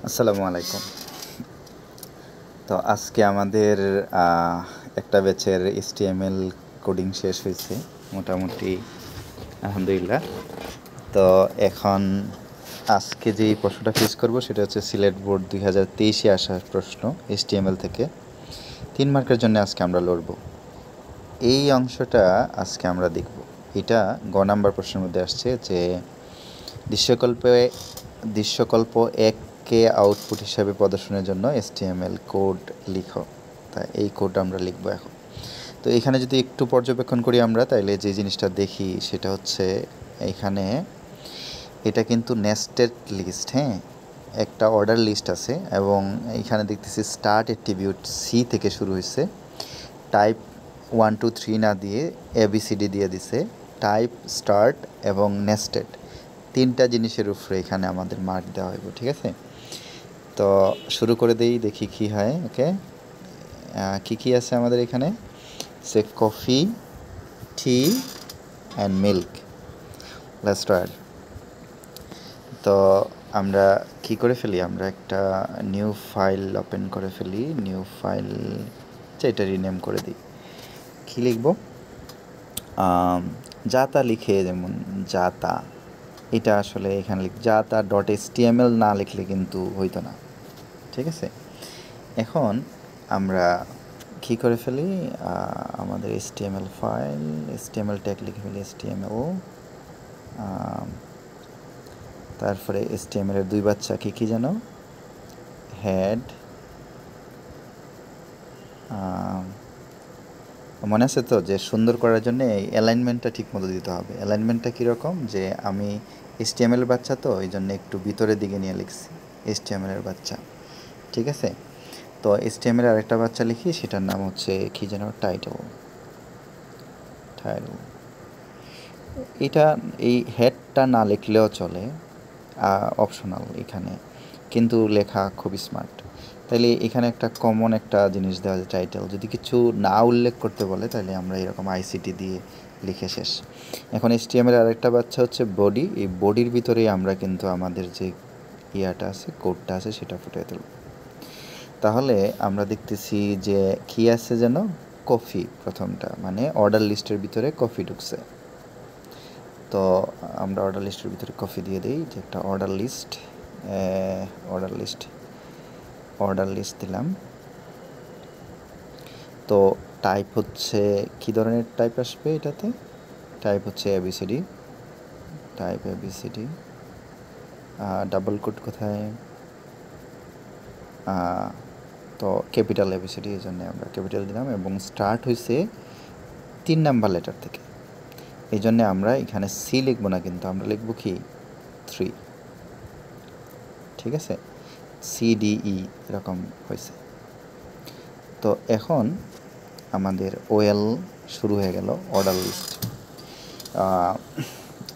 আসসালামু আলাইকুম। তো আজকে আমাদের একটা ব্যাচের HTML কোডিং শেষ হয়েছে মোটামুটি, আলহামদুলিল্লাহ। তো এখন আজকে যেই প্রশ্নটা ফেস করব সেটা হচ্ছে সিলেট বোর্ড 2023-এ আসা প্রশ্ন HTML থেকে 3 মার্কের জন্য আজকে আমরা লড়ব। এই অংশটা আজকে আমরা দেখব। এটা গ নাম্বার প্রশ্নের মধ্যে আসছে যে দৃশ্যকল্প 1-কে আউটপুট হিসাবে প্রদর্শনের জন্য HTML কোড লিখো। তাই এই কোড আমরা লিখব এখন। তো এখানে যদি একটু পর্যবেক্ষণ করি আমরা, তাইলে যে জিনিসটা দেখি সেটা হচ্ছে এখানে এটা কিন্তু নেস্টেড লিস্ট, হ্যাঁ, একটা অর্ডার লিস্ট আছে এবং এখানে দেখতেছি স্টার্ট অ্যাট্রিবিউট সি থেকে শুরু হয়েছে, টাইপ 1 2 3 না দিয়ে ABCD দিয়ে দিছে, টাইপ, স্টার্ট এবং নেস্টেড, 3টা জিনিসের উপরে এখানে আমাদের মার্ক দেওয়া হইব। ঠিক আছে, তো শুরু করে দেই, দেখি কি হয়। ওকে, কি আছে আমাদের এখানে? সে coffee, tea and milk. Let's start. তো আমরা কি করে ফেলি, আমরা একটা নিউ ফাইল ওপেন করে ফেলি। নিউ ফাইল, এটা রিনেম করে দিই। কি লিখব? যাতা লিখে, যেমন যাতা, এটা আসলে এখানে যাতা .html না লিখলে কিন্তু হইতো না। ঠিক আছে, এখন আমরা কি করে ফেলি, আমাদের HTML ফাইল, HTML ট্যাগ লিখে ফেলি, HTML, তারপরে HTML এর দুই বাচ্চা কি যেন, হেড, মনে আছে তো যে সুন্দর করার জন্য এই অ্যালাইনমেন্টটা ঠিক মতো দিতে হবে। অ্যালাইনমেন্টটা কীরকম, যে আমি HTML এর বাচ্চা তো এই জন্য একটু ভিতরের দিকে নিয়ে লিখছি HTML এর বাচ্চা। ঠিক আছে, তো HTML এর আরেকটা বাচ্চা লিখি, সেটার নাম হচ্ছে কি যেন, টাইটেল। এটা এই হেডটা না লিখলেও চলে, অপশনাল এখানে, কিন্তু লেখা খুব স্মার্ট। তাইলে এখানে একটা কমন একটা জিনিস দেওয়া যায়, টাইটেল। যদি কিছু না উল্লেখ করতে বলে তাহলে আমরা এরকম ICT দিয়ে লিখে শেষ। এখন HTML এর আরেকটা বাচ্চা হচ্ছে বডি। এই বডির ভিতরেই আমরা কিন্তু আমাদের যে ইয়াটা আছে, কোডটা আছে, সেটা ফুটিয়ে তুলব। তাহলে আমরা দেখতেছি যে কি আছে যেন, কফি প্রথমটা, মানে অর্ডার লিস্টের ভিতরে কফি ঢুকছে। তো আমরা অর্ডার লিস্টের ভিতরে কফি দিয়ে দিই, যে একটা অর্ডার লিস্ট দিলাম। তো টাইপ হচ্ছে কি ধরনের টাইপ আসবে এটাতে? টাইপ হচ্ছে ABCD, type ABCD। Double code কোথায়? তো ক্যাপিটাল ABCD, এই জন্য আমরা ক্যাপিটাল দিলাম। এবং স্টার্ট হয়েছে 3 নাম্বার লেটার থেকে, এই জন্যে আমরা এখানে সি লিখবো না, কিন্তু আমরা লিখবো কি 3। ঠিক আছে, CDE এরকম হয়েছে। তো এখন আমাদের OL শুরু হয়ে গেল,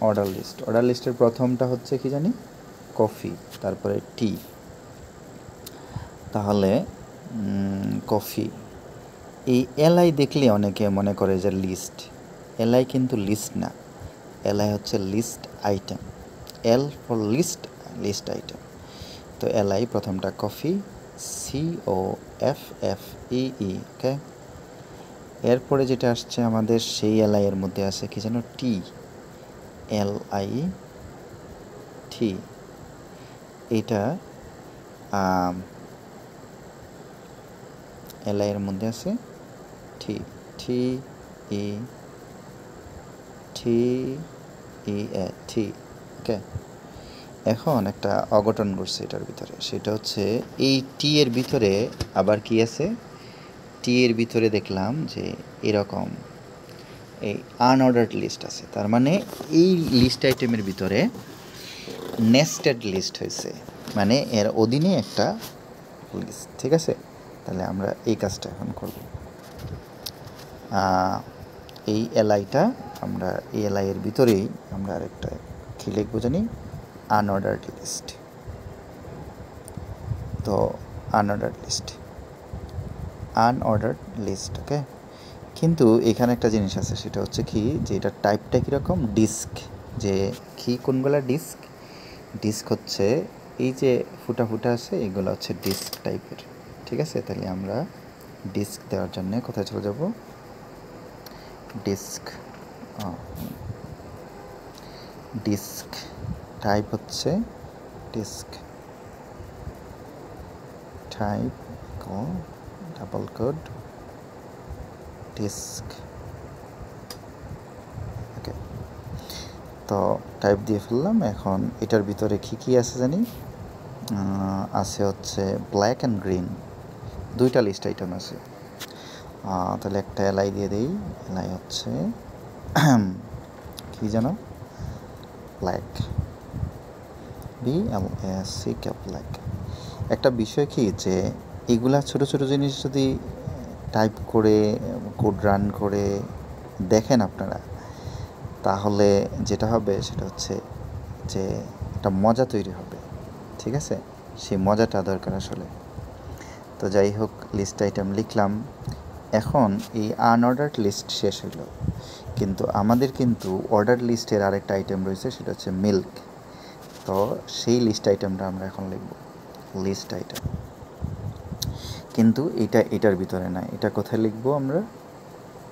অর্ডার লিস্টের প্রথমটা হচ্ছে কি জানি, কফি, তারপরে টি। তাহলে কফি, এই LI দেখলে অনেকে মনে করে যে লিস্ট। LI কিন্তু লিস্ট না, LI হচ্ছে list item. L for list item. তো LI প্রথমটা কফি, COFFEE। ওকে, এরপরে যেটা আসছে আমাদের সেই LI এর মধ্যে আছে কি যেন, টি, LI টি। এটা LI এর মধ্যে আছে টি, টি। ওকে, এখন একটা অঘটন ঘটছে এটার ভিতরে, সেটা হচ্ছে এই টি এর ভিতরে আবার কি আছে, টি এর ভিতরে দেখলাম যে এরকম এই আনঅর্ডার্ড লিস্ট আছে। তার মানে এই লিস্ট আইটেমের ভিতরে নেস্টেড লিস্ট হয়েছে, মানে এর অধীনে একটা লিস্ট। ঠিক আছে, তাহলে আমরা এই কাজটা এখন করব। এই LIটা আমরা এই LI এর ভিতরেই আমরা আরেকটা কি লিখবো জানি, আনঅর্ডার্ড লিস্ট। তো আনঅর্ডার্ড লিস্ট। ওকে, কিন্তু এখানে একটা জিনিস আছে, সেটা হচ্ছে কি, যে এটা টাইপটা কীরকম, ডিস্ক। যে কি কোনগুলা ডিস্ক হচ্ছে এই যে ফুটা ফুটা আছে এগুলো হচ্ছে ডিস্ক টাইপের, ঠিক আছে। তাহলে আমরা ডিস্ক দেওয়ার জন্য কোথায় চলে যাব, ডিস্ক, ডিস্ক টাইপ হচ্ছে disk type double code disk. Okay, তো টাইপ দিয়ে ফেললাম। এখন এটার ভিতরে কি আছে জানি, আছে হচ্ছে ব্ল্যাক অ্যান্ড গ্রিন, দুইটা লিস্ট আইটেম আছে। তাহলে একটা এলআই দিয়ে দিই। এলআই হচ্ছে কি যেন, ব্ল্যাক, BLACK, ব্ল্যাক। একটা বিষয় কি যে এগুলা ছোট ছোট জিনিস যদি টাইপ করে কোড রান করে দেখেন আপনারা, তাহলে যেটা হবে সেটা হচ্ছে যে একটা মজা তৈরি হবে, ঠিক আছে। সেই মজাটা দরকার আসলে। তো যাই হোক, লিস্ট আইটেম লিখলাম। এখন এই আনঅর্ডার্ড লিস্ট শেষ হলো, কিন্তু আমাদের কিন্তু অর্ডার লিস্টের আরেকটা আইটেম রয়েছে, সেটা হচ্ছে মিল্ক। তো সেই লিস্ট আইটেমটা আমরা এখন লিখব, লিস্ট আইটেম। কিন্তু এটার ভিতরে না, এটা কোথায় লিখব আমরা,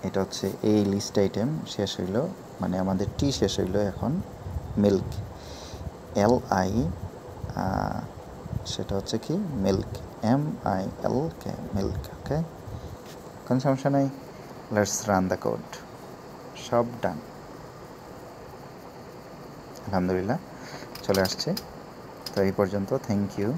এটা হচ্ছে এই লিস্ট আইটেম শেষ হইলো, মানে আমাদের টি শেষ হইলো, এখন মিল্ক, LI, সেটা হচ্ছে কি মিল্ক, MILK, মিল্ক। ওকে, কোনো সমস্যা নাই। Let's run the code. সব ডান, আলহামদুলিল্লাহ চলে আসছে। তো এই পর্যন্ত, থ্যাংক ইউ।